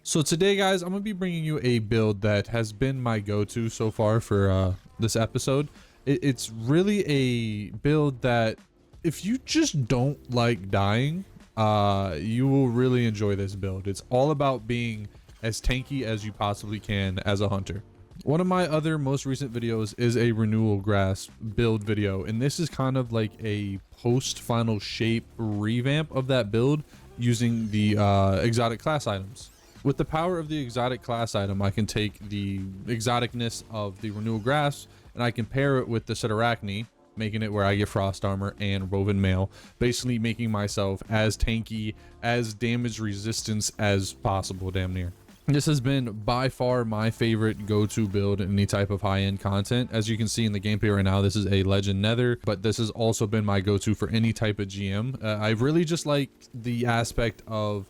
So today, guys, I'm going to be bringing you a build that has been my go-to so far for this episode. It's really a build that if you just don't like dying, you will really enjoy this build. It's all about being as tanky as you possibly can as a hunter. One of my other most recent videos is a renewal grass build video, and this is kind of like a post-final shape revamp of that build using the exotic class items. With the power of the exotic class item, I can take the exoticness of the renewal grass and I can pair it with the Subclass, making it where I get frost armor and woven mail, basically making myself as tanky, as damage resistance as possible, damn near. This has been by far my favorite go-to build in any type of high-end content. As you can see in the gameplay right now, this is a legend nether, but this has also been my go-to for any type of GM. I really just like the aspect of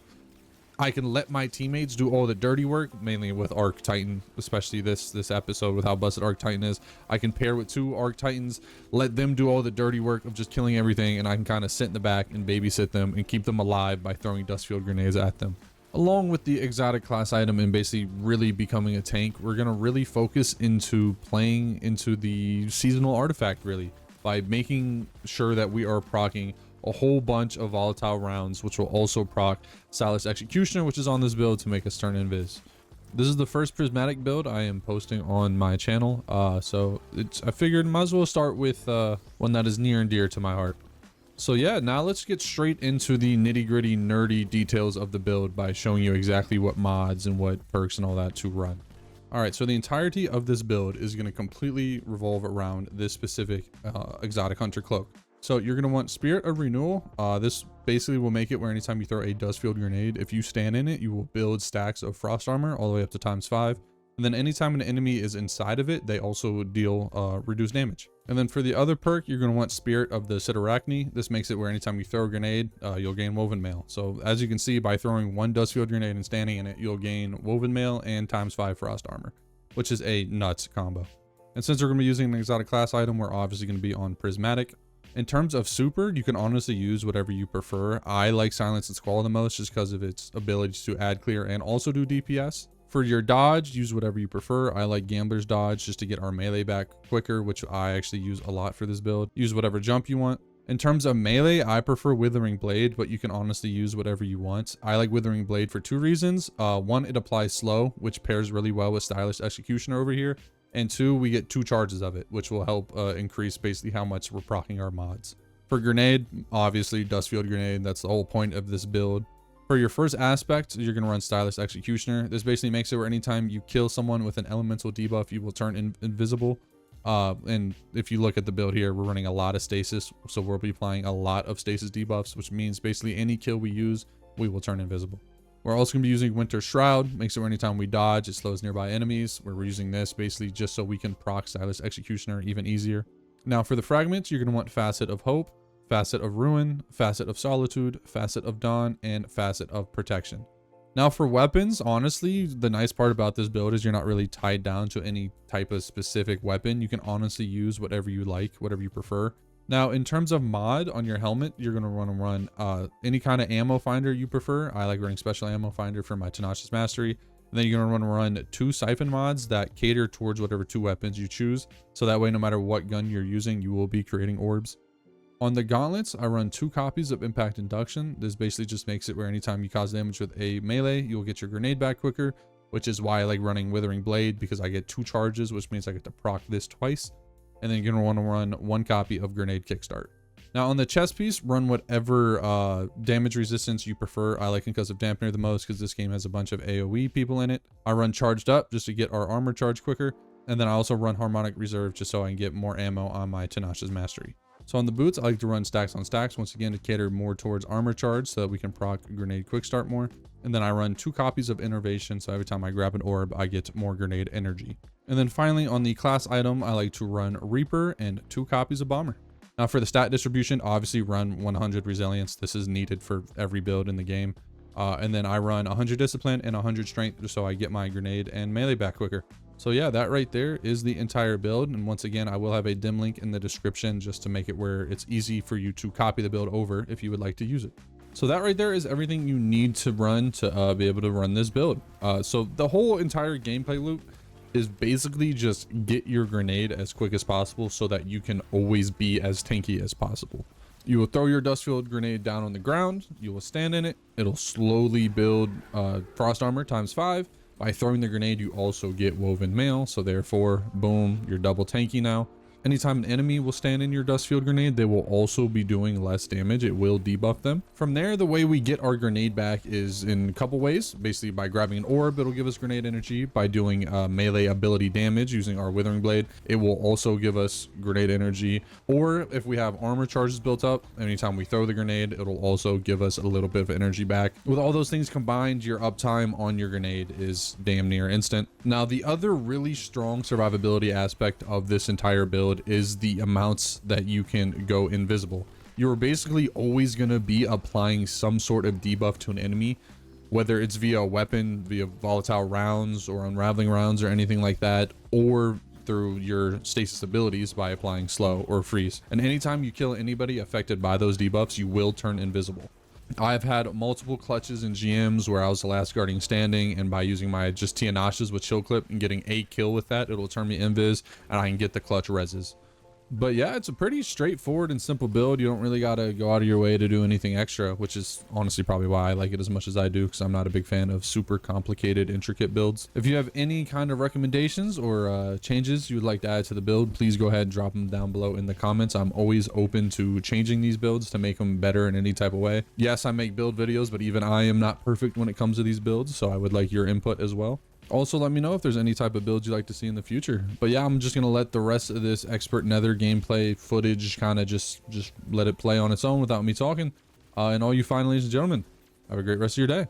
I can let my teammates do all the dirty work, mainly with Arc Titan, especially this episode with how busted Arc Titan is. I can pair with 2 Arc Titans, let them do all the dirty work of just killing everything, and I can kind of sit in the back and babysit them and keep them alive by throwing dust field grenades at them. Along with the exotic class item and basically really becoming a tank, we're going to really focus into playing into the seasonal artifact, really, by making sure that we are proccing a whole bunch of volatile rounds, which will also proc Silas Executioner, which is on this build to make us turn invis. This is the first Prismatic build I am posting on my channel, so I figured might as well start with one that is near and dear to my heart. So yeah, now let's get straight into the nitty-gritty nerdy details of the build by showing you exactly what mods and what perks and all that to run. Alright, so the entirety of this build is going to completely revolve around this specific exotic hunter cloak. So you're going to want Spirit of Renewal. This basically will make it where anytime you throw a dust field grenade, if you stand in it, you will build stacks of frost armor all the way up to ×5. And then anytime an enemy is inside of it, they also deal reduced damage. And then for the other perk, you're going to want Spirit of the Subclass. This makes it where anytime you throw a grenade, you'll gain woven mail. So as you can see, by throwing 1 dust field grenade and standing in it, you'll gain woven mail and ×5 frost armor, which is a nuts combo. And since we're going to be using an exotic class item, we're obviously going to be on Prismatic. In terms of super, you can honestly use whatever you prefer. I like Silence and Squall the most just because of its ability to add clear and also do DPS. For your dodge, use whatever you prefer. I like Gambler's Dodge just to get our melee back quicker, which I actually use a lot for this build. Use whatever jump you want. In terms of melee, I prefer Withering Blade, but you can honestly use whatever you want. I like Withering Blade for 2 reasons. 1, it applies slow, which pairs really well with Stylish Executioner over here. And 2, we get 2 charges of it, which will help increase basically how much we're proccing our mods. For grenade, obviously Dust Field Grenade, that's the whole point of this build. For your first aspect, you're going to run Stylish Executioner. This basically makes it where anytime you kill someone with an elemental debuff, you will turn invisible. And if you look at the build here, we're running a lot of stasis, so we'll be applying a lot of stasis debuffs, which means basically any kill we use, we will turn invisible. We're also going to be using Winter Shroud. Makes it where anytime we dodge, it slows nearby enemies. We're using this basically just so we can proc Stylish Executioner even easier. Now for the fragments, you're going to want Facet of Hope, Facet of Ruin, Facet of Solitude, Facet of Dawn, and Facet of Protection. Now for weapons, honestly, the nice part about this build is you're not really tied down to any type of specific weapon. You can honestly use whatever you like, whatever you prefer. Now, in terms of mod on your helmet, you're going to want to run any kind of ammo finder you prefer. I like running special ammo finder for my Tenacious Mastery. And then you're going to want to run 2 siphon mods that cater towards whatever 2 weapons you choose. So that way, no matter what gun you're using, you will be creating orbs. On the gauntlets, I run 2 copies of Impact Induction. This basically just makes it where anytime you cause damage with a melee, you'll get your grenade back quicker, which is why I like running Withering Blade, because I get 2 charges, which means I get to proc this twice. And then you're going to want to run 1 copy of Grenade Kickstart. Now on the chest piece, run whatever damage resistance you prefer. I like Concussive Dampener the most because this game has a bunch of AoE people in it. I run Charged Up just to get our armor charge quicker. And then I also run Harmonic Reserve just so I can get more ammo on my Tenacious Mastery. So on the boots, I like to run stacks on stacks, once again to cater more towards armor charge so that we can proc Grenade Quick Start more. And then I run 2 copies of Innervation, so every time I grab an orb, I get more grenade energy. And then finally, on the class item, I like to run Reaper and 2 copies of Bomber. Now for the stat distribution, obviously run 100 Resilience. This is needed for every build in the game. And then I run 100 Discipline and 100 Strength just so I get my grenade and melee back quicker. So yeah, that right there is the entire build. And once again, I will have a dim link in the description just to make it where it's easy for you to copy the build over if you would like to use it. So that right there is everything you need to run to be able to run this build. So the whole entire gameplay loop is basically just get your grenade as quick as possible so that you can always be as tanky as possible. You will throw your dust-filled grenade down on the ground, you will stand in it, it'll slowly build frost armor ×5. By throwing the grenade, you also get woven mail, so therefore, boom, you're double tanky now. Anytime an enemy will stand in your dust field grenade, they will also be doing less damage. It will debuff them. From there, the way we get our grenade back is in a couple ways. Basically, by grabbing an orb, it'll give us grenade energy. By doing melee ability damage using our withering blade, it will also give us grenade energy. Or if we have armor charges built up, anytime we throw the grenade, it'll also give us a little bit of energy back. With all those things combined, your uptime on your grenade is damn near instant. Now, the other really strong survivability aspect of this entire build is the amounts that you can go invisible. You're basically always going to be applying some sort of debuff to an enemy, whether it's via a weapon, via volatile rounds or unraveling rounds or anything like that, or through your stasis abilities by applying slow or freeze. And anytime you kill anybody affected by those debuffs, you will turn invisible. I've had multiple clutches in GMs where I was the last guardian standing, and by using my just Tianashes with chill clip and getting a kill with that, it'll turn me invis and I can get the clutch reses. But yeah, it's a pretty straightforward and simple build. You don't really gotta go out of your way to do anything extra, which is honestly probably why I like it as much as I do, because I'm not a big fan of super complicated, intricate builds. If you have any kind of recommendations or changes you would like to add to the build, please go ahead and drop them down below in the comments. I'm always open to changing these builds to make them better in any type of way. Yes, I make build videos, but even I am not perfect when it comes to these builds, so I would like your input as well. Also, let me know if there's any type of builds you'd like to see in the future. But yeah, I'm just going to let the rest of this expert nether gameplay footage kind of just let it play on its own without me talking. And all you fine ladies and gentlemen, have a great rest of your day.